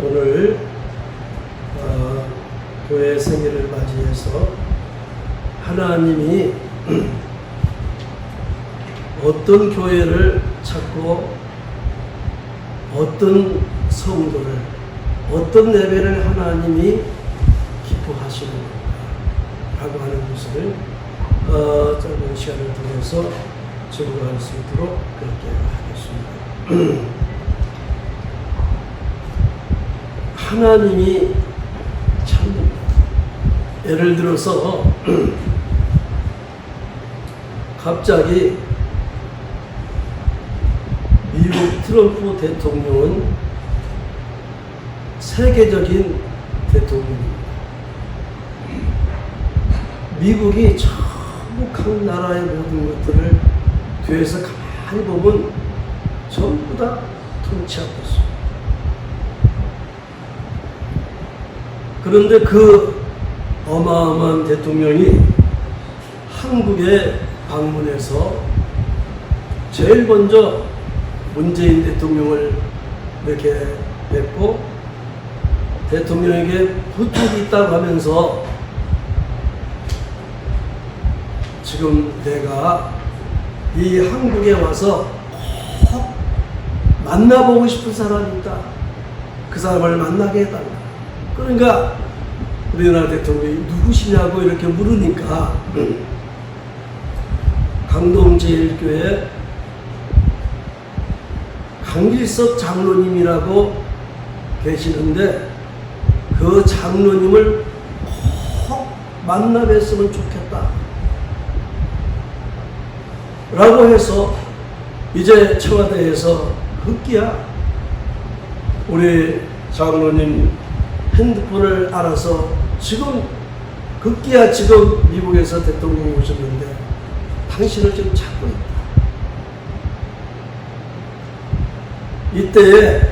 오늘 교회 생일을 맞이해서 하나님이 어떤 교회를 찾고 어떤 성도를 어떤 예배를 하나님이 기뻐하시는 라고 하는 것을 짧은 시간을 통해서 증거할 수 있도록 그렇게 하겠습니다. 하나님이 참 예를 들어서 갑자기 미국 트럼프 대통령은 세계적인 대통령입니다. 미국이 전부 각 나라의 모든 것들을 뒤에서 가만히 보면 전부 다 통치하고 있습니다. 그런데 그 어마어마한 대통령이 한국에 방문해서 제일 먼저 문재인 대통령을 이렇게 뵙고 대통령에게 부탁이 있다고 하면서 지금 내가 이 한국에 와서 꼭 만나보고 싶은 사람이 있다. 그 사람을 만나게 해달라. 그러니까 우리나라 대통령이 누구시냐고 이렇게 물으니까 강동 제1교회 강길석 장로님이라고 계시는데 그 장로님을 꼭 만나 뵀으면 좋겠다 라고 해서 이제 청와대에서 급기야 우리 장로님 핸드폰을 알아서 지금 급기야 지금 미국에서 대통령이 오셨는데 당신을 지금 찾고 있다. 이때에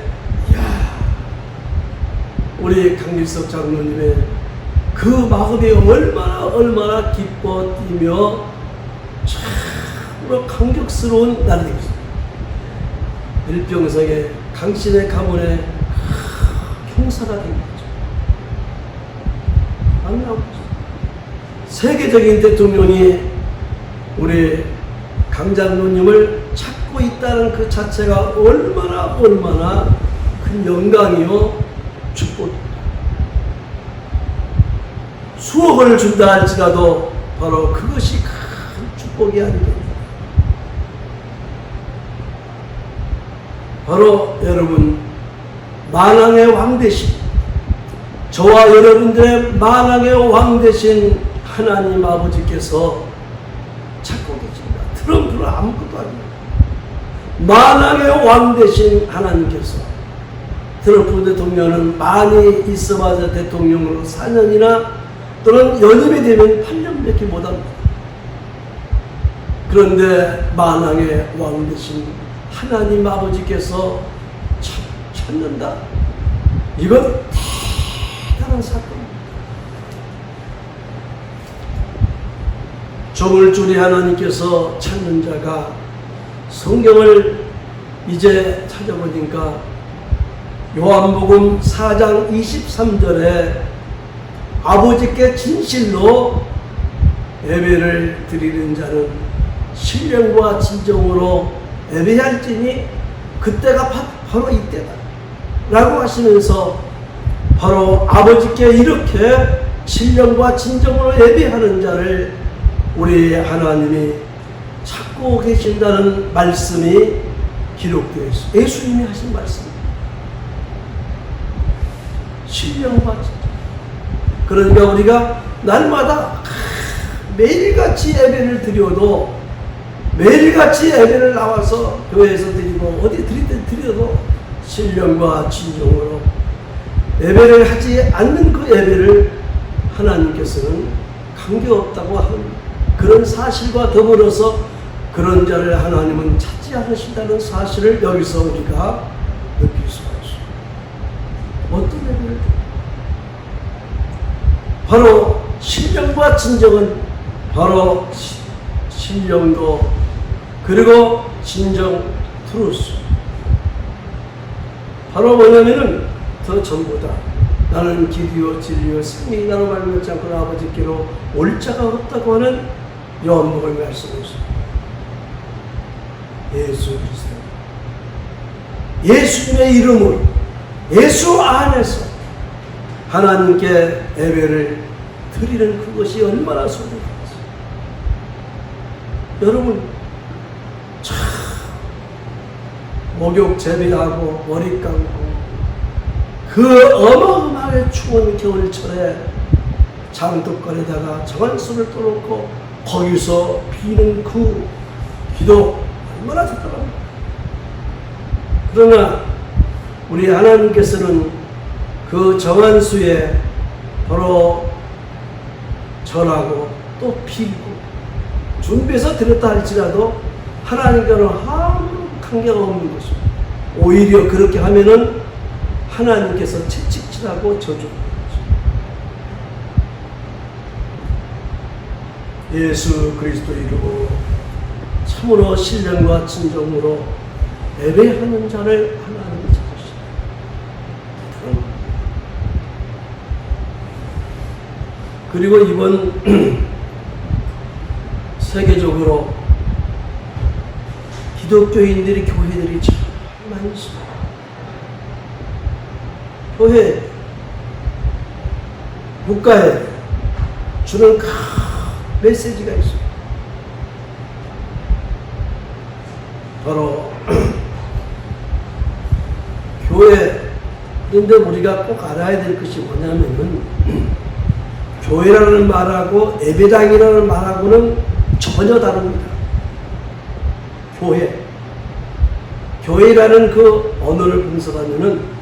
우리 강길석 장로님의 그 마음이 얼마나 기뻐 뛰며 참으로 감격스러운 날이 되었습니다. 일평생에 강신의 가문의 형사가 된 거죠. 만나고 세계적인 대통령이 우리 강 장로님을 찾고 있다는 그 자체가 얼마나 큰 영광이요 축복입니다. 수억을 준다 할지라도 바로 그것이 큰 축복이 아니겠습니까? 바로 여러분 만왕의 왕 되신 저와 여러분들의 만왕의 왕 되신 하나님 아버지께서 찾고 계십니다. 트럼프는 아무것도 아닙니다. 만왕의 왕 되신 하나님께서 트럼프 대통령은 많이 있어봐야 대통령으로 4년이나 또는 연임이 되면 8년밖에 못합니다. 그런데 만왕의 왕 되신 하나님 아버지께서 찾는다. 이건 대단한 사건입니다. 조물주리 하나님께서 찾는 자가 성경을 이제 찾아보니까 요한복음 4장 23절에 아버지께 진실로 예배를 드리는 자는 신령과 진정으로 예배할지니 그때가 바로 이때다 라고 하시면서 바로 아버지께 이렇게 신령과 진정으로 예배하는 자를 우리 하나님이 찾고 계신다는 말씀이 기록되어 있습니다. 예수님이 하신 말씀입니다. 신령과 진정. 그러니까 우리가 날마다 매일같이 예배를 드려도 매일같이 예배를 나와서 교회에서 드리고 어디 드려도 신령과 진정으로 예배를 하지 않는 그 예배를 하나님께서는 관계없다고 하는 그런 사실과 더불어서 그런 자를 하나님은 찾지 않으신다는 사실을 여기서 우리가 느낄 수가 있습니다. 어떤 예배를 바로 신령과 진정은 바로 신령도 그리고 진정 트루스 바로 뭐냐면은 더 전보다 나는 길이요 진리요 생명이 나로 말미암지 않고는 아버지께로 올 자가 없다고 하는 요한복음의 말씀이었습니다. 예수 그리스도, 예수님의 이름으로 예수 안에서 하나님께 예배를 드리는 그것이 얼마나 소중한지. 여러분 참 목욕 재배하고 머리 감고 그 어마어마하게 추운 겨울철에 장독간에다가 정한수를 떠놓고 거기서 비는 그 기도 얼마나 좋더랍니까. 그러나 우리 하나님께서는 그 정한수에 바로 절하고 또 빌고 준비해서 드렸다 할지라도 하나님께는 아무 관계가 없는 것입니다. 오히려 그렇게 하면은 하나님께서 채찍질하고 저주하는 거죠. 예수 그리스도 이름으로 참으로 신령과 진정으로 예배하는 자를 하나님이 찾으시다. 그리고 이번 세계적으로 기독교인들이 교회들이 참 많습니다. 교회, 국가에 주는 큰 메시지가 있습니다. 바로 교회, 그런데 우리가 꼭 알아야 될 것이 뭐냐면은 교회라는 말하고 예배당이라는 말하고는 전혀 다릅니다. 교회라는 그 언어를 분석하면은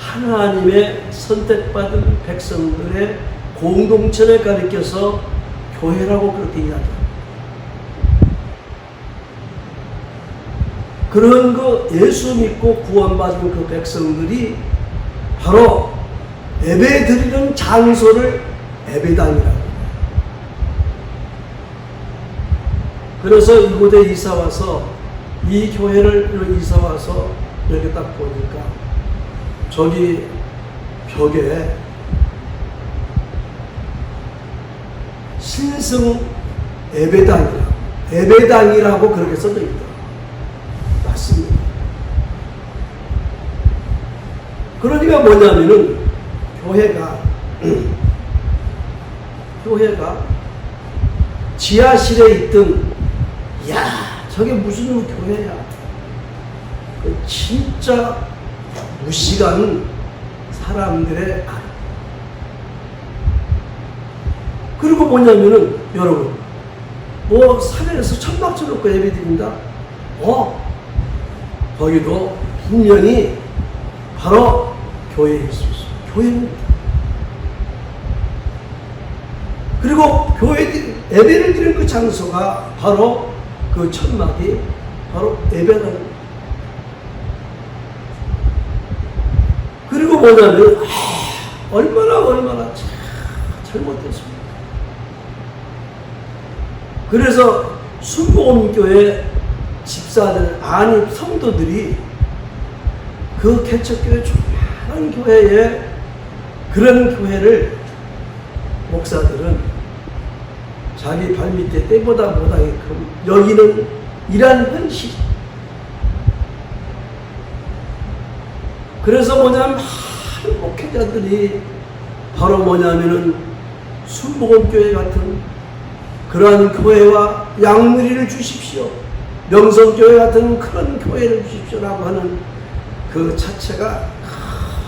하나님의 선택받은 백성들의 공동체를 가리켜서 교회라고 그렇게 이야기합니다. 그런 그 예수 믿고 구원받은 그 백성들이 바로 예배 드리는 장소를 예배당이라고 합니다. 그래서 이곳에 이사와서 이 교회를 이사와서 이렇게 딱 보니까 저기 벽에 신성 예배당이라고 그렇게 써져 있다. 맞습니다. 그러니까 뭐냐면은 교회가 지하실에 있던 야 저게 무슨 교회야, 진짜 무식한 사람들의 알. 그리고 뭐냐면은 여러분 뭐 산에서 천막 쳐놓고 예배 드린다? 거기도 분명히 바로 교회일 수 있어요. 교회입니다. 그리고 예배를 드리는 그 장소가 바로 그 천막이 바로 예배당입니다. 그리고 뭐냐면 얼마나 잘못됐습니다. 그래서 순복음교회 집사들 성도들이 그 개척교회 조그마한 교회에 그런 교회를 목사들은 자기 발밑에 때보다 못하게끔 여기는 이란 현실. 그래서 뭐냐면 많은 목회자들이 바로 뭐냐면은 순복음교회 같은 그러한 교회와 양누리를 주십시오, 명성교회 같은 그런 교회를 주십시오라고 하는 그 자체가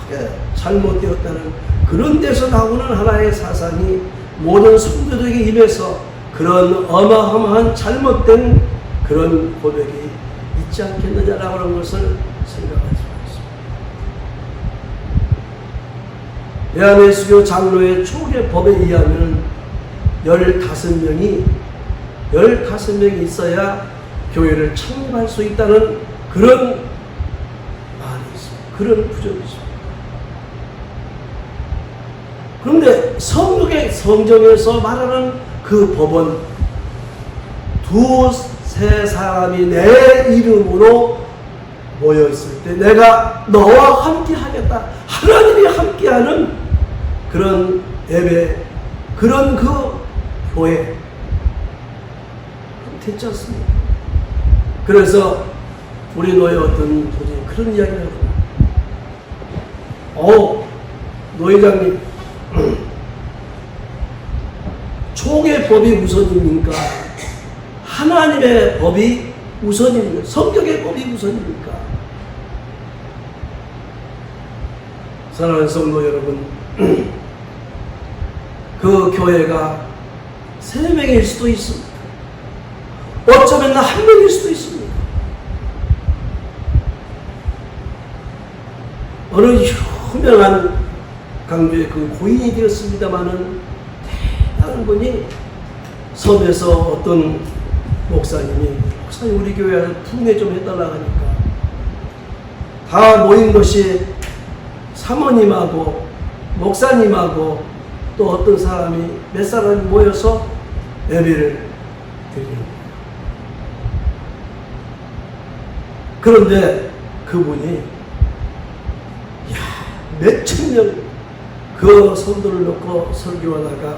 크게 잘못되었다는 그런 데서 나오는 하나의 사상이 모든 성도들에게 임해서 그런 어마어마한 잘못된 그런 고백이 있지 않겠느냐라고 하는 것을 생각하지 않습니다. 대한예수교 장로의 초기 법에 의하면 15명이 있어야 교회를 창립할 수 있다는 그런 말이 있습니다. 그런 구절이 있습니다. 그런데 성경에서 말하는 그 법은 두세 사람이 내 이름으로 모여있을 때 내가 너와 함께 하겠다. 하나님이 하는 그런 예배, 그런 그 교회 됐지 않습니까? 그래서 우리 노예 어떤 분이 그런 이야기를 하더라고요. 노회장님, 총의 법이 우선입니까? 하나님의 법이 우선입니까? 성경의 법이 우선입니까? 사랑하는 성도 여러분, 그 교회가 3명일 수도 있습니다. 어쩌면 1명일 수도 있습니다. 어느 유명한 강조의 그 고인이 되었습니다마는 대단한 분이 섬에서 어떤 목사님 우리 교회에서 부흥회 좀 해달라고 하니까 다 모인 것이 사모님하고 목사님하고 또 어떤 사람이 몇 사람이 모여서 예배를 드리는 거예요. 그런데 그분이 몇천 명 그 성도를 놓고 설교하다가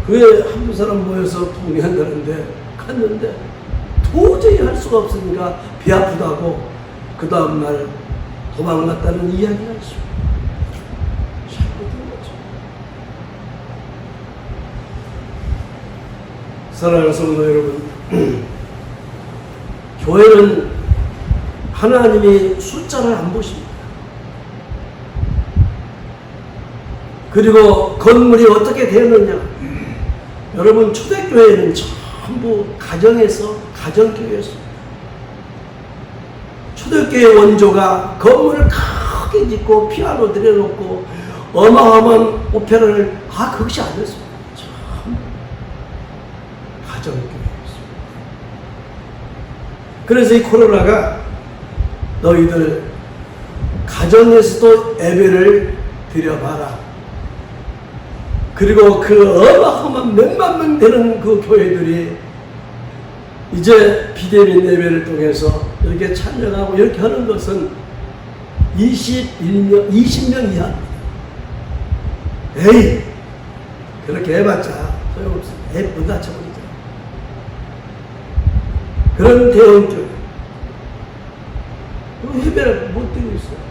그에 한두 사람 모여서 부흥한다는데 갔는데 도저히 할 수가 없으니까 배 아프다고 그 다음날 도망갔다는 이야기가 있어요. 잘못된 거죠. 사랑하는 성도 여러분, 교회는 하나님이 숫자를 안 보십니다. 그리고 건물이 어떻게 되었느냐. 여러분, 초대교회는 전부 가정에서, 가정교회에서 초대교회 원조가 건물을 크게 짓고 피아노 들여놓고 어마어마한 오페라를 그것이 아니었습니다. 참 가정교회였습니다. 그래서 이 코로나가 너희들 가정에서도 예배를 드려봐라. 그리고 그 어마어마한 몇만 명 되는 그 교회들이 이제 비대면 예배를 통해서 이렇게 찬양하고 이렇게 하는 것은 20명 이하입니다. 에이, 그렇게 해봤자 소용없습니다. 에이, 문 닫혀버리자. 그런 대형교회. 예배를 못 드리고 있어요.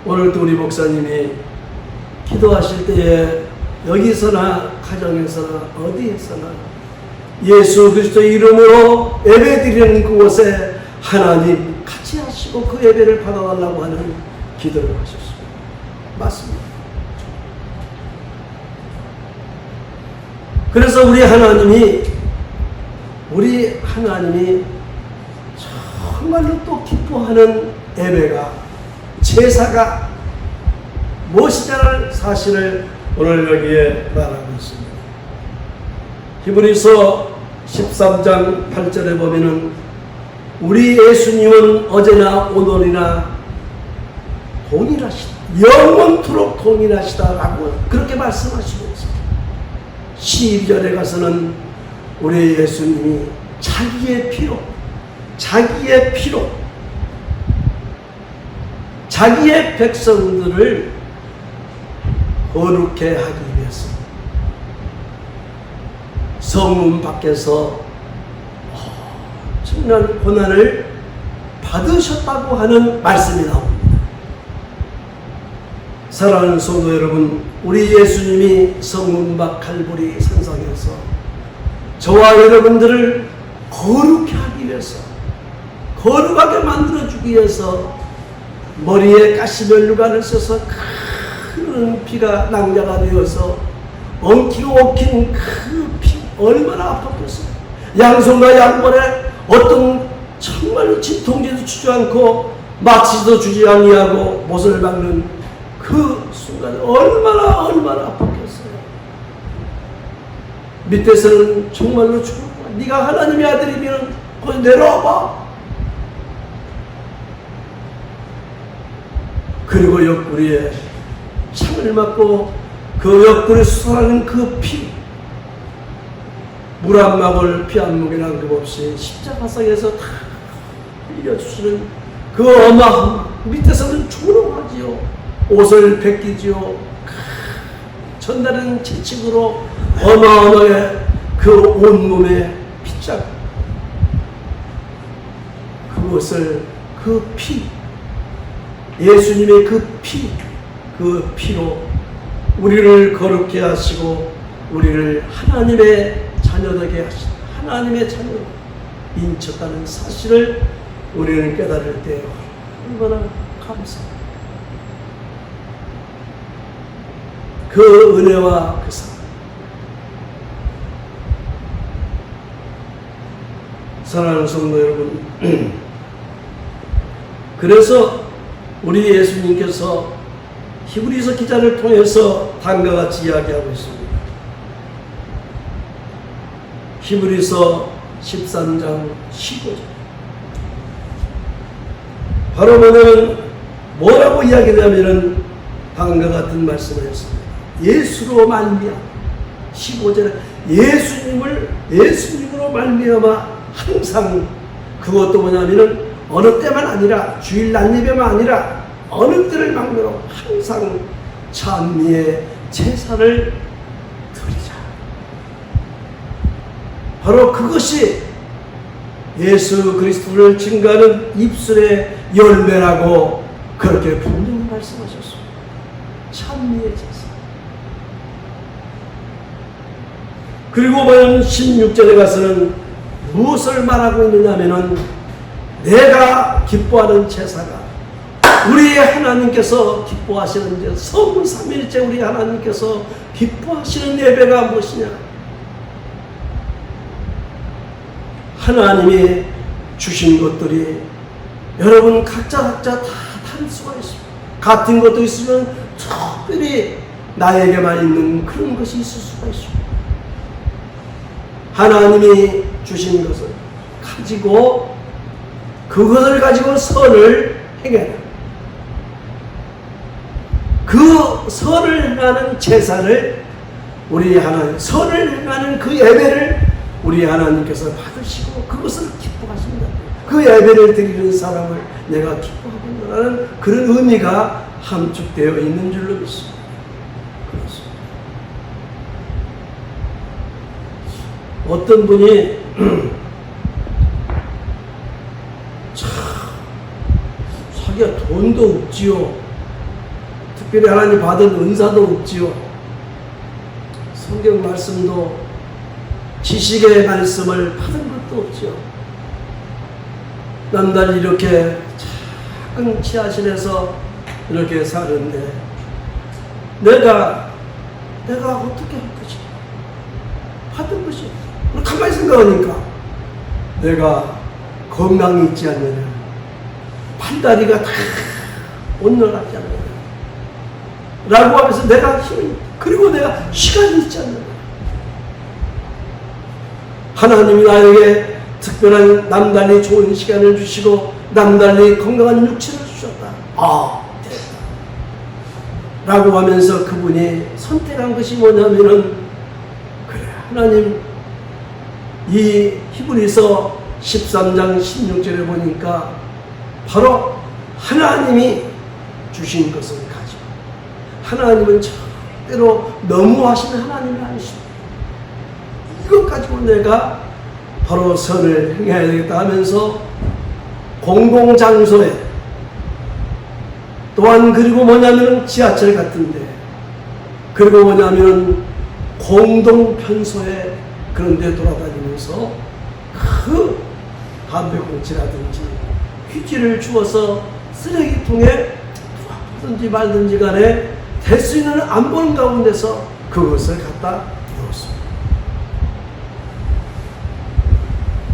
오늘도 우리 목사님이 기도하실 때에 여기서나 가정에서나 어디에서나 예수 그리스도의 이름으로 예배드리는 그곳에 하나님 같이 하시고 그 예배를 받아달라고 하는 기도를 하셨습니다. 맞습니다. 그래서 우리 하나님이 정말로 또 기뻐하는 예배가, 제사가 무엇이냐는 사실을 오늘 여기에 말하고 있습니다. 히브리서 13장 8절에 보면은 우리 예수님은 어제나 오늘이나 동일하시다, 영원토록 동일하시다라고 그렇게 말씀하시고 있습니다. 12절에 가서는 우리 예수님이 자기의 피로 자기의 백성들을 거룩해 하기 위해서 성문 밖에서 엄청난 고난을 받으셨다고 하는 말씀이 나옵니다. 사랑하는 성도 여러분, 우리 예수님이 성문 밖 칼보리 산상에서 저와 여러분들을 거룩해 하기 위해서, 거룩하게 만들어주기 위해서 머리에 가시면류관을 써서 큰 피가 낭자가 되어서 엉키고 엉킨 그 피 얼마나 아팠겠어요. 양손과 양발에 어떤 정말 진통제도 주지 않고 마취도 주지 아니하고 못을 박는 그 순간 얼마나 아팠겠어요. 밑에서는 정말로 죽어. 네가 하나님의 아들이면 거기 내려와봐. 그리고 옆구리에 창을 맞고 그 옆구리에 쏟아나는 그 피, 물 한 방울 피 한 뭉이란 것 없이 십자가상에서 다 흘려주시는 그 어마어마 밑에서는 조롱하지요. 옷을 벗기지요. 전날은 채찍으로 어마어마하게 그 온몸에 핏자국, 그것을 그 피, 예수님의 그 피로 우리를 거룩게 하시고 우리를 하나님의 자녀되게 하시고 하나님의 자녀로 인쳤다는 사실을 우리는 깨달을 때 얼마나 감사합니다. 그 은혜와 그 사랑, 사랑하는 성도 여러분, 그래서 우리 예수님께서 히브리서 기자를 통해서 다음과 같이 이야기하고 있습니다. 히브리서 13장 15절. 바로 뭐라고 이야기하냐면은 다음과 같은 말씀을 했습니다. 예수로 말미암아 15절에 예수님으로 말미암아 항상, 그것도 뭐냐면은 어느 때만 아니라 주일 낮예배만 아니라 어느 때를 막론하고 항상 찬미의 제사를 드리자. 바로 그것이 예수 그리스도를 증거하는 입술의 열매라고 그렇게 분명히 말씀하셨습니다. 찬미의 제사. 그리고 보면 16절에 가서는 무엇을 말하고 있느냐 하면은 내가 기뻐하는 제사가 우리의 하나님께서 기뻐하시는 제사, 성부 삼일째 우리 하나님께서 기뻐하시는 예배가 무엇이냐? 하나님이 주신 것들이 여러분 각자 다 다를 수가 있습니다. 같은 것도 있으면 특별히 나에게만 있는 그런 것이 있을 수가 있습니다. 하나님이 주신 것을 가지고 그것을 가지고 선을 행해라. 그 선을 행하는 제사를 우리 하나님, 선을 행하는 그 예배를 우리 하나님께서 받으시고 그것을 기뻐하신다. 그 예배를 드리는 사람을 내가 기뻐하겠노라는 그런 의미가 함축되어 있는 줄로 믿습니다. 그렇습니다. 어떤 분이 참 자기가 돈도 없지요. 특별히 하나님 받은 은사도 없지요. 성경 말씀도 지식의 말씀을 받은 것도 없지요. 남달리 이렇게 작은 치아실에서 이렇게 사는데 내가 어떻게 할 것이냐? 받은 것이 가만히 생각하니까 내가 건강이 있지 않느냐, 팔다리가 다 온전하지 않느냐 라고 하면서 내가 힘이, 그리고 내가 시간이 있지 않느냐, 하나님이 나에게 특별한 남달리 좋은 시간을 주시고 남달리 건강한 육체를 주셨다. 됐다 라고 하면서 그분이 선택한 것이 뭐냐면은, 그래, 하나님, 이 히브리서 13장 16절에 보니까 바로 하나님이 주신 것을 가지고, 하나님은 절대로 너무하시는 하나님이 아니십니다. 이것 가지고 내가 바로 선을 행해야 되겠다 하면서 공공장소에, 또한 그리고 뭐냐면 지하철 같은데, 그리고 뭐냐면 공동편소에 그런 데 돌아다니면서 그 담배꽁초라든지 휴지를 주워서 쓰레기통에 하든지 말든지 간에 될 수 있는 안 보는 가운데서 그것을 갖다 넣었습니다.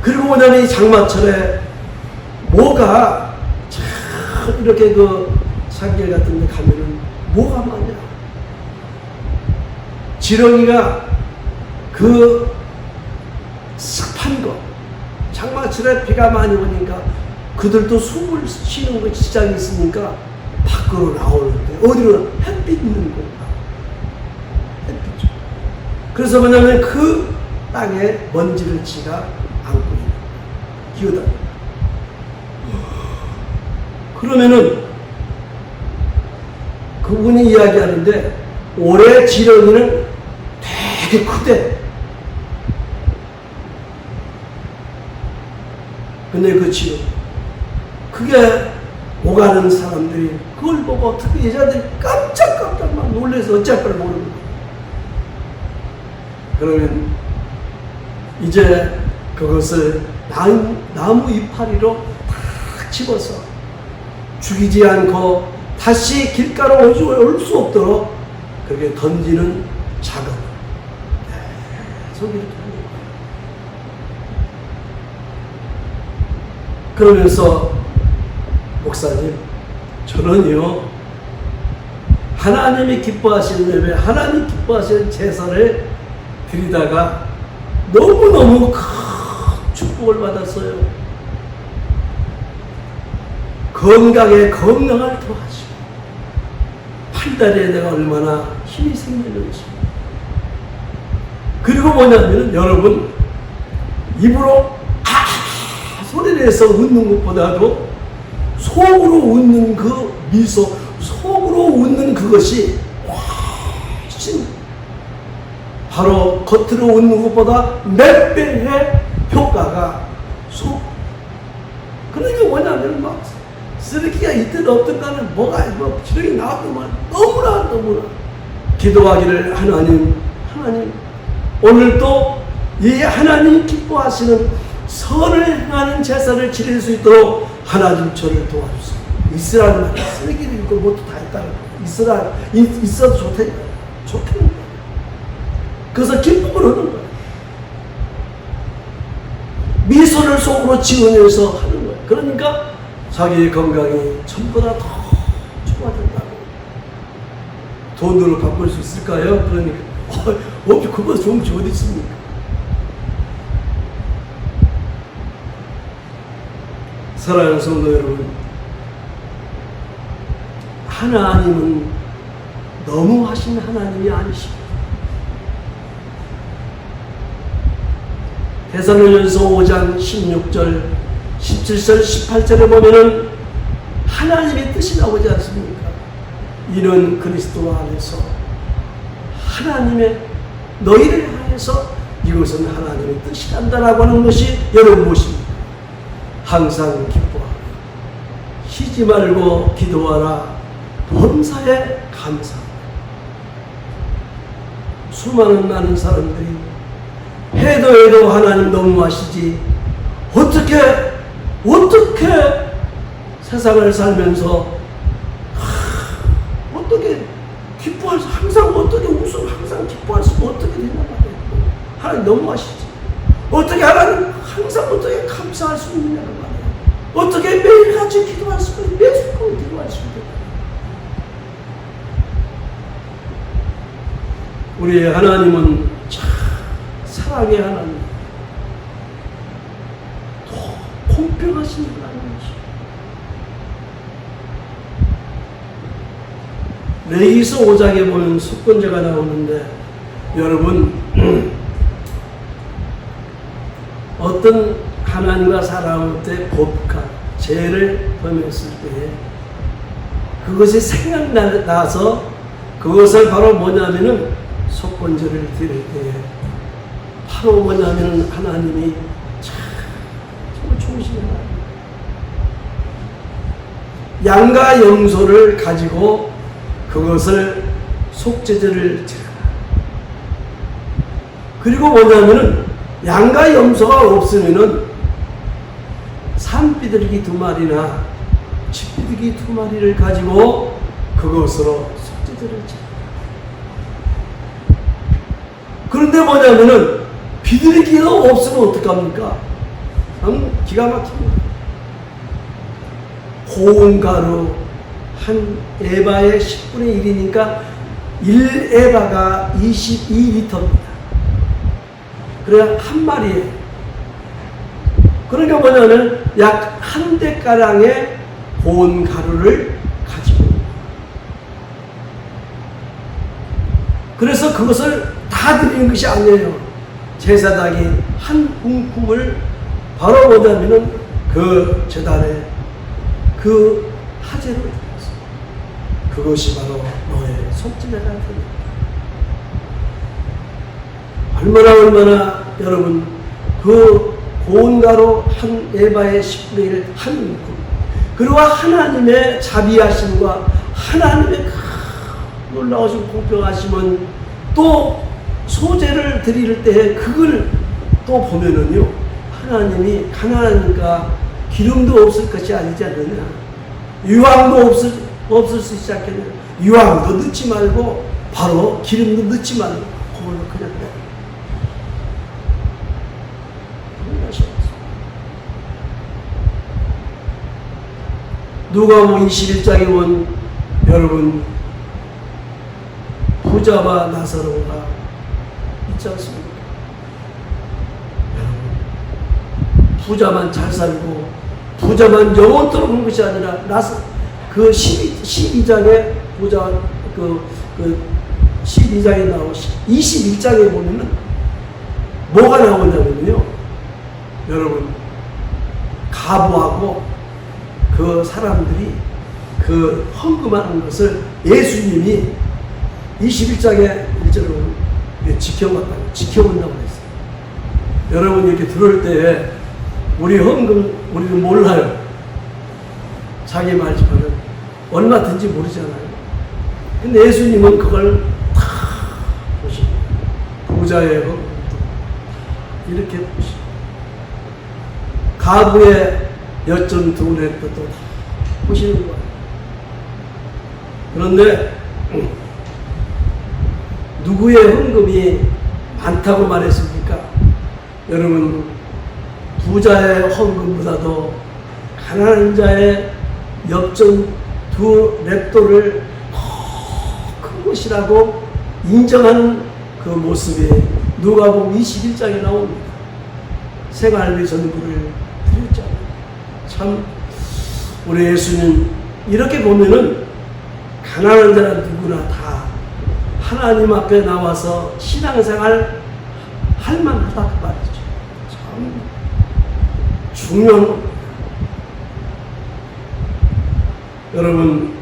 그리고 뭐냐면 이 장마철에 모가 참 이렇게 그 산길 같은 데 가면은 모가 많냐, 지렁이가 그 습한 거, 장마철에 비가 많이 오니까 그들도 숨을 쉬는 거 지장이 있으니까 밖으로 나올 때 어디로, 햇빛 있는 곳, 햇빛. 그래서 뭐냐면 그 땅에 먼지를 지가 안고 있는, 기어다니는. 그러면은 그분이 이야기하는데 올해 지렁이는 되게 크대. 근데 그 지렁이 그게 오가는 사람들이 그걸 보고 특히 여자들이 깜짝깜짝 막 놀라서 어쩔 걸 모르는 거예요. 그러면 이제 그것을 나무 이파리로 탁 집어서 죽이지 않고 다시 길가로 올 수 없도록 그렇게 던지는 작업을 계속 이렇게 하는 거예요. 그러면서 목사님, 저는요 하나님이 기뻐하시는 예배, 하나님 기뻐하시는 제사를 드리다가 너무너무 큰 축복을 받았어요. 건강에 건강을 더하시고 팔다리에 내가 얼마나 힘이 생기는지. 그리고 뭐냐면 여러분, 입으로 소리를 내서 웃는 것보다도 속으로 웃는 그 미소, 속으로 웃는 그것이 훨씬 바로 겉으로 웃는 것보다 몇 배의 효과가 그러니까 뭐냐면 막 쓰레기가 있든 없든 간에 뭐가 지렁이 나왔더만 너무나 기도하기를 하나님 오늘도 이 하나님 기뻐하시는 선을 행하는 제사를 지낼 수 있도록 하나님 저를 도와주세요. 이스라엘 나라 쓰레기를 있고 뭐도 다 있다는 거예요. 이스라엘 있어도 좋겠는 거예요. 그래서 기쁨을 얻는 거예요. 미소를 속으로 지으면서 하는 거예요. 그러니까 자기 건강이 전보다 더 좋아진다고. 돈으로 바꿀 수 있을까요? 그러니까 그거 좋은 게 어디 있습니까? 사랑하는 성도 여러분, 하나님은 너무하신 하나님이 아니십니다. 데살로니가서 5장 16절, 17절, 18절에 보면은 하나님의 뜻이 나오지 않습니까? 이는 그리스도 안에서 하나님의 너희를 향해서 이것은 하나님의 뜻이란다라고 하는 것이 여러분 무엇입니까? 항상 기뻐하라. 쉬지 말고 기도하라. 범사에 감사하라. 수많은 많은 사람들이 해도 하나님 너무하시지. 어떻게 세상을 살면서 어떻게 기뻐할 수, 항상 어떻게 웃음, 항상 기뻐할 수 어떻게 되냐 말이에요. 하나님 너무하시지. 어떻게 하나님 항상 어떻게 감사할 수 있느냐고 말이에요. 어떻게 매일같이 기도할 수 있고 매일 기도할 수 있느냐. 우리의 하나님은 참 사랑의 하나님, 더 공평하신 하나님이시죠. 레위기서 5장에 보면 속건제가 나오는데 여러분 어떤 하나님과 살아올 때 법과 죄를 범했을 때에 그것이 생각나서 그것을 바로 뭐냐면은 속건제를 드릴 때에 바로 뭐냐면은 하나님이 참 좋으신 하나님, 양과 염소를 가지고 그것을 속죄제를 드려. 그리고 뭐냐면은 양과 염소가 없으면은 산비둘기 2마리나 쥐비둘기 2마리를 가지고 그것으로 속죄제를 지어. 그런데 뭐냐면은 비둘기가 없으면 어떡합니까? 기가 막힙니다. 고운 가루 한 에바의 10분의 1이니까 1에바가 22리터입니다. 그래야 한 마리에. 그러니까 뭐냐면 약 한 대가량의 고운 가루를 가지고. 그래서 그것을 다 드리는 것이 아니에요. 제사장이 한 움큼을 바로 뭐냐면은 그 제단에 그 화제로 드렸어. 그것이 바로 너의 속죄제가 됩니다. 얼마나 여러분 그 고운가로 한 에바의 10분의 1 한 움큼, 그리고 하나님의 자비하심과 하나님의 놀라우신 공평하심은 또 소재를 드릴 때에 그걸 또 보면은요, 하나님이 가난하니까 기름도 없을 것이 아니지 않느냐, 유황도 없을 수 있지 않겠느냐, 유황도 넣지 말고 바로 기름도 넣지 말고 그걸로 그냥 내. 누가복음 21장에 온 여러분 부자와 나사로가 있지 않습니까? 여러분, 부자만 잘 살고 부자만 영원토록 그런 것이 아니라 그 12장에 부자 그 12장에 나오고 21장에 보면은 뭐가 나오냐면요, 여러분 가부하고 그 사람들이 그 헌금하는 것을 예수님이 21장에 1절로 지켜본다고 했어요. 여러분 이렇게 들을 때 우리 헌금 우리는 몰라요. 자기 말지만은 얼마든지 모르잖아요. 근데 예수님은 그걸 다 보십니다. 부자의 헌금 이렇게 보십니다. 가부의 여점 두뇌 것도 다 보시는 거예요. 그런데 누구의 헌금이 많다고 말했습니까? 여러분 부자의 헌금보다도 가난한 자의 엽전 두 랩도를 더 큰 것이라고 인정하는 그 모습이 누가복음 21장에 나옵니다. 생활비 전부를 드렸잖아요. 참 우리 예수님 이렇게 보면은 가난한 자는 누구나 다 하나님 앞에 나와서 신앙생활 할 만하다 그 말이죠. 참 중요한 겁니다. 여러분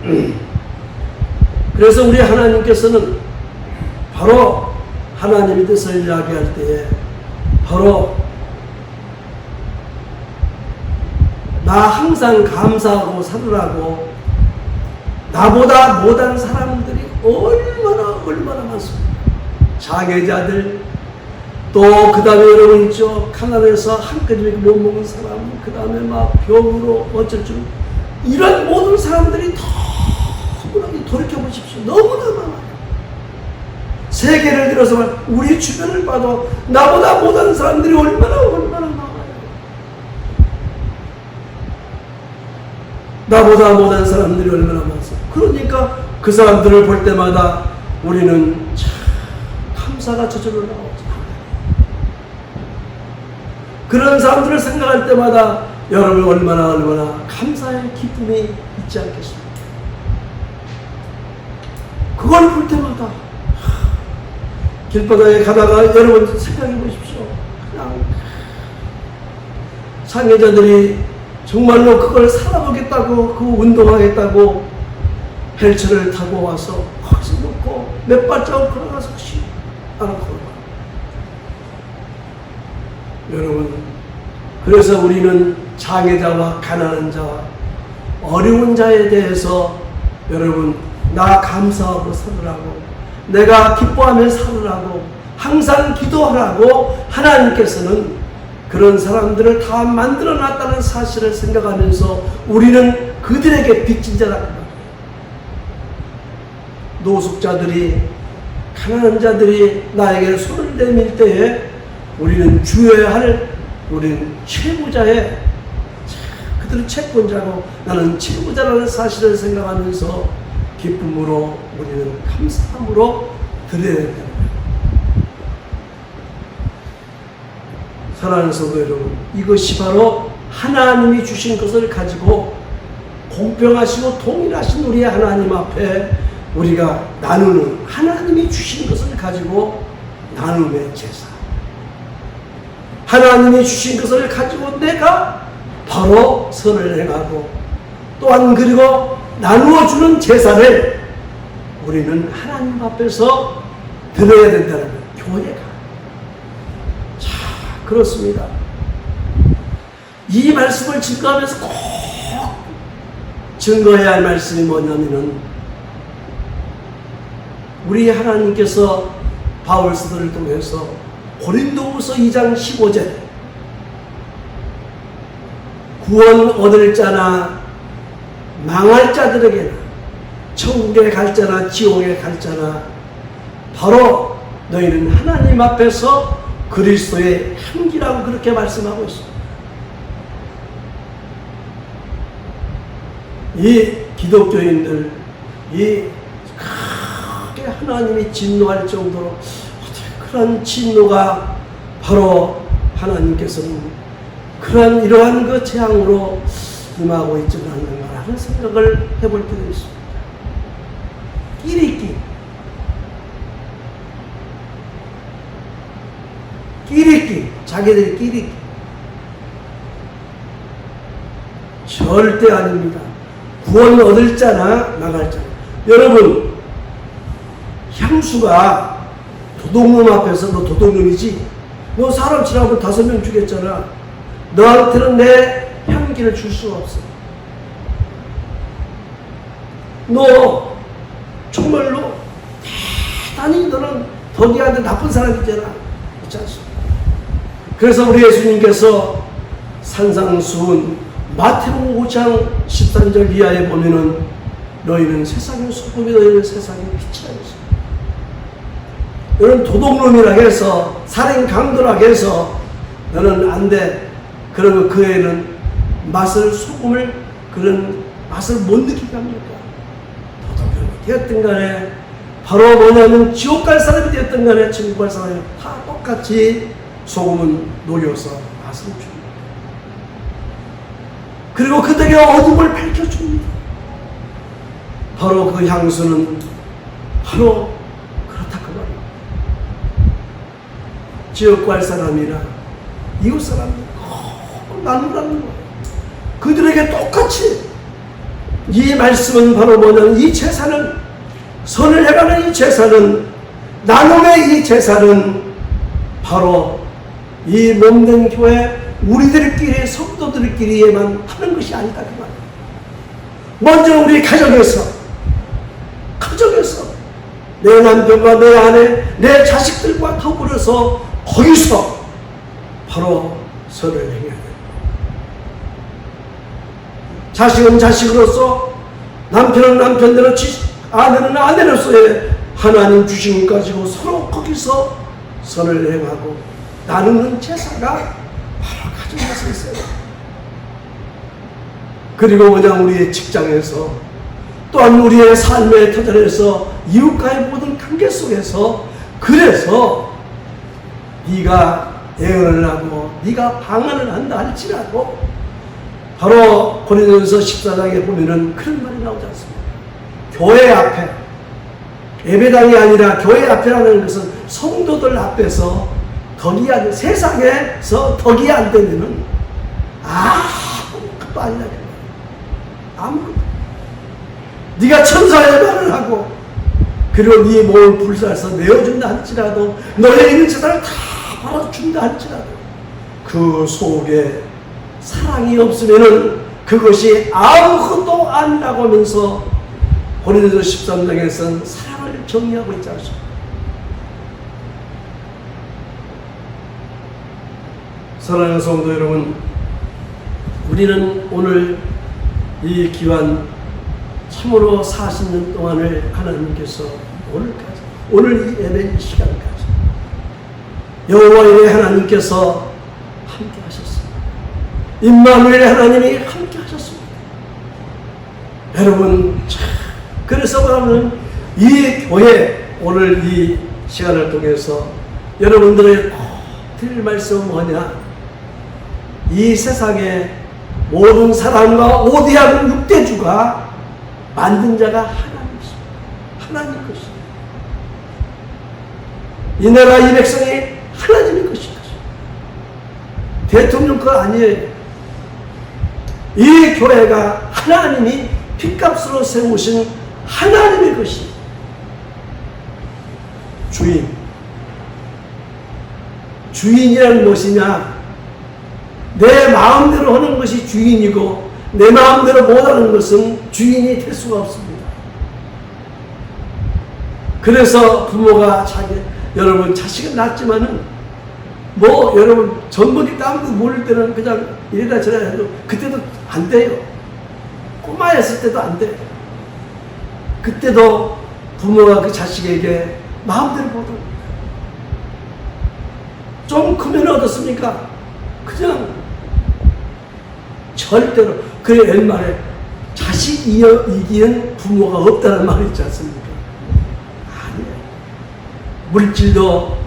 그래서 우리 하나님께서는 바로 하나님의 뜻을 이야기할 때에 바로 나 항상 감사하고 살으라고 나보다 못한 사람들이 얼마나 많습니다. 장애자들, 또 그 다음에 여러분 있죠, 가난해서 한 끗을 못 먹은 사람, 그 다음에 막 병으로 어쩔 줄, 이런 모든 사람들이 너무나 돌이켜보십시오. 너무나 많아요. 세계를 들어서 우리 주변을 봐도 나보다 못한 사람들이 얼마나 많아요. 나보다 못한 사람들이 얼마나 많습니까? 그러니까 그 사람들을 볼 때마다 우리는 참 감사가 저절로 나오죠. 그런 사람들을 생각할 때마다 여러분 얼마나 감사의 기쁨이 있지 않겠습니까? 그걸 볼 때마다 길바닥에 가다가 여러분 생각해 보십시오. 그냥 장애자들이 정말로 그걸 살아보겠다고, 그 운동하겠다고 헬처를 타고 와서 거기서 놓고 몇 발자국 걸어가서 안 걸어가. 여러분, 그래서 우리는 장애자와 가난한 자와 어려운 자에 대해서 여러분 나 감사하고 살으라고, 내가 기뻐하며 살으라고, 항상 기도하라고 하나님께서는 그런 사람들을 다 만들어 놨다는 사실을 생각하면서 우리는 그들에게 빚진 자라고 말해요. 노숙자들이, 가난한 자들이 나에게 손을 내밀 때에 우리는 주어야 할, 우리는 채무자의, 그들은 채권자고 나는 채무자라는 사실을 생각하면서 기쁨으로 우리는 감사함으로 드려야 됩니다. 사랑하는 성도 여러분, 이것이 바로 하나님이 주신 것을 가지고 공평하시고 동일하신 우리의 하나님 앞에 우리가 나누는, 하나님이 주신 것을 가지고 나눔의 제사, 하나님이 주신 것을 가지고 내가 바로 선을 행하고 또한 그리고 나누어 주는 제사를 우리는 하나님 앞에서 드려야 된다는 거예요. 교회가. 자, 그렇습니다. 이 말씀을 증거하면서 꼭 증거해야 할 말씀이 뭐냐면은, 우리 하나님께서 바울서들을 통해서 고린도후서 2장 15절 구원 얻을 자나 망할 자들에게나 천국에 갈 자나 지옥에 갈 자나 바로 너희는 하나님 앞에서 그리스도의 향기라고 그렇게 말씀하고 있습니다. 이 기독교인들, 이 크게 하나님이 진노할 정도로 그런 진노가 바로 하나님께서는 그런 이러한 그 재앙으로 임하고 있지는 않는가 하는 생각을 해볼 때도 있습니다. 끼리끼, 자기들이 끼리끼. 절대 아닙니다. 구원 얻을 자나 나갈 자나. 여러분, 향수가 도둑놈 앞에서 너 도둑놈이지? 너 사람 치라고 5명 죽였잖아. 너한테는 내 향기를 줄 수가 없어. 너 정말로 대단히 너는 덕이한테 나쁜 사람이잖아. 그렇지 않습니까? 그래서 우리 예수님께서 산상수훈 마태복음 5장 13절 이하에 보면은 너희는 세상의 소금이 너희는 세상의 빛이라 했습니다. 너는 도둑놈이라 해서 살인 강도라 해서 너는 안 돼. 그러면 그 애는 맛을 소금을 그런 맛을 못 느끼게 합니까? 도둑놈이 되었든 간에 바로 뭐냐면 지옥 갈 사람이 되었든 간에 천국 갈 사람이 다 똑같이 소금은 녹여서 맛을 줍니다. 그리고 그들에게 어둠을 밝혀줍니다. 바로 그 향수는 바로 그렇다 그 말입니다. 지옥 갈 사람이나 이웃 사람이 나누라는 거예요. 그들에게 똑같이 이 말씀은 바로 뭐냐면 이 제사는 선을 해가는 이 제사는 나눔의 이 제사는 바로 이 몸된 교회 우리들끼리 성도들끼리에만 하는 것이 아니다 그 말이에요. 먼저 우리 가정에서 내 남편과 내 아내 내 자식들과 더불어서 거기서 바로 선을 행해야 됩니다. 자식은 자식으로서 남편은 남편대로 아내는 아내로서의 하나님 주신 것 가지고 서로 거기서 선을 행하고 나누는 제사가 바로 가정에서 있어요. 그리고 뭐냐 우리의 직장에서 또한 우리의 삶의 터전에서 이웃과의 모든 관계 속에서 그래서 네가 예언을 하고 네가 방언을 한다 할지라도 바로 고린도전서 14장에 보면은 그런 말이 나오지 않습니까? 교회 앞에 예배당이 아니라 교회 앞이라는 것은 성도들 앞에서 덕이 안 세상에서 덕이 안 되면은 아무것도 아니라 아무것도. 네가 천사의 말을 하고 그리고 네 몸을 불사해서 내어준다 할지라도 너의 있는 재산을 다 벌어준다 할지라도 그 속에 사랑이 없으면은 그것이 아무것도 아니라고 하면서 고린도전서 13장에서는 사랑을 정의하고 있지 않습니까? 사랑하는 성도 여러분, 우리는 오늘 이 기간 참으로 40년 동안을 하나님께서 오늘 이 예배 시간까지 여호와의 하나님께서 함께 하셨습니다. 임마누엘 하나님이 함께 하셨습니다. 여러분, 그래서 말하면 이 교회 오늘 이 시간을 통해서 여러분들의 드릴 말씀은 뭐냐? 이 세상에 모든 사람과 오대하는 육대주가 만든 자가 하나님이십니다. 하나님 것입니다. 이 나라 이 백성이 하나님의 것입니다. 대통령 거 아니에요. 이 교회가 하나님이 핏값으로 세우신 하나님의 것이 주인이란 무엇이냐? 내 마음대로 하는 것이 주인이고 내 마음대로 못하는 것은 주인이 될 수가 없습니다. 그래서 부모가 여러분 자식은 낳지만은 여러분 전부기 땀도 모를 때는 그냥 이래다 저래다 해도 그때도 안 돼요. 꼬마였을 때도 안 돼요. 그때도 부모가 그 자식에게 마음대로 못합니다. 좀 크면 어떻습니까? 그냥 절대로 그 옛말에 자식 이기는 부모가 없다는 말이 있지 않습니까? 아니에요. 물질도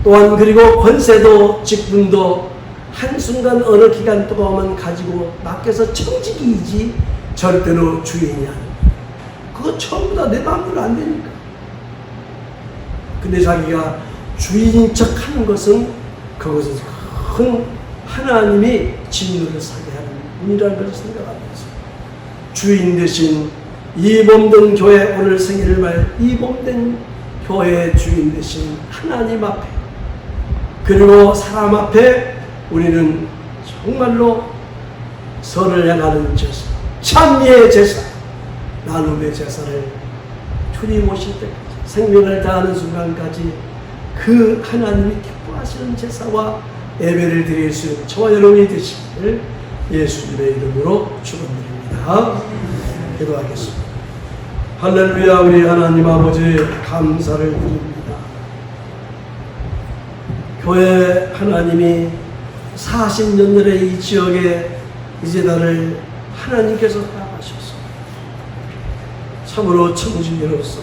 또한 그리고 권세도 직분도 한순간 어느 기간 동안만 가지고 맡겨서 청지기이지 절대로 주인이 아닙니다. 그거 전부 다 내 마음대로 안 되니까. 근데 자기가 주인인 척 하는 것은 그것은 큰 하나님이 진노를 사게 하는 분이라는 것을 생각하면서 주인 대신 이 몸된 교회 오늘 생일을 말 이 몸된 교회의 주인 대신 하나님 앞에 그리고 사람 앞에 우리는 정말로 선을 행하는 제사, 참미의 제사, 나눔의 제사를 주님 오실 때까지 생명을 다하는 순간까지 그 하나님이 기뻐하시는 제사와 예배를 드릴 수 있는 저와 여러분이 되시기를 예수님의 이름으로 축원드립니다. 기도하겠습니다. 할렐루야. 우리 하나님 아버지 감사를 드립니다. 교회 하나님이 40년 전에 이 지역에 이 재단을 하나님께서 따라하셔서 참으로 청지기로서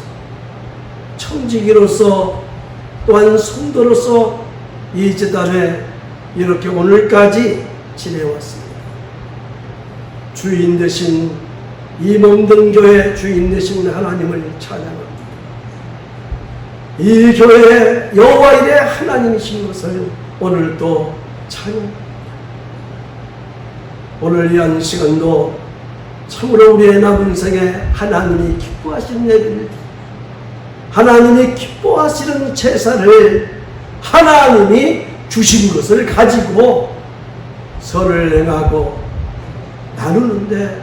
또한 성도로서 이 재단에 이렇게 오늘까지 지내왔습니다. 주인 되신 이 몸된 교회 주인 되신 하나님을 찬양합니다. 이 교회의 여호와의 하나님이신 것을 오늘 또 찬양합니다. 오늘 이 한 시간도 참으로 우리의 남은 생에 하나님이 기뻐하시는 예배를 하나님이 기뻐하시는 제사를 하나님이 주신 것을 가지고 선을 행하고 나누는데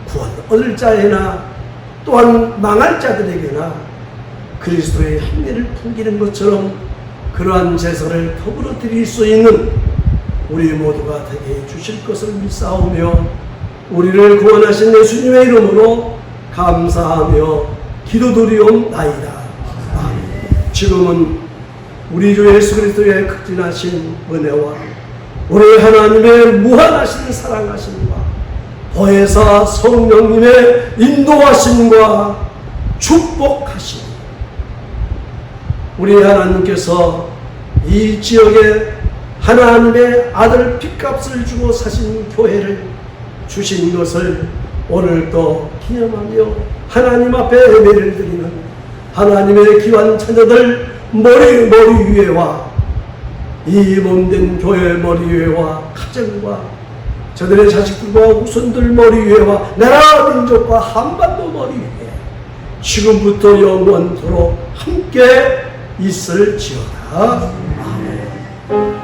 구원 얻을 자에나 또한 망할 자들에게나 그리스도의 한계를 풍기는 것처럼 그러한 제사를 더불어 드릴 수 있는 우리 모두가 되게 해주실 것을 믿사오며 우리를 구원하신 예수님의 이름으로 감사하며 기도드리옵나이다. 지금은 우리 주 예수 그리스도의 극진하신 은혜와 우리 하나님의 무한하신 사랑하심과 보혜사 성령님의 인도하심과 축복하심 우리 하나님께서 이 지역에 하나님의 아들 핏값을 주고 사신 교회를 주신 것을 오늘도 기념하며 하나님 앞에 예배를 드리는 하나님의 귀한 처녀들 머리 위에와 이 몸된 교회 머리 위에와 가정과 저들의 자식들과 후손들 머리 위에와 나라 민족과 한반도 머리 위에 지금부터 영원토록 함께 있을지어다. 아멘.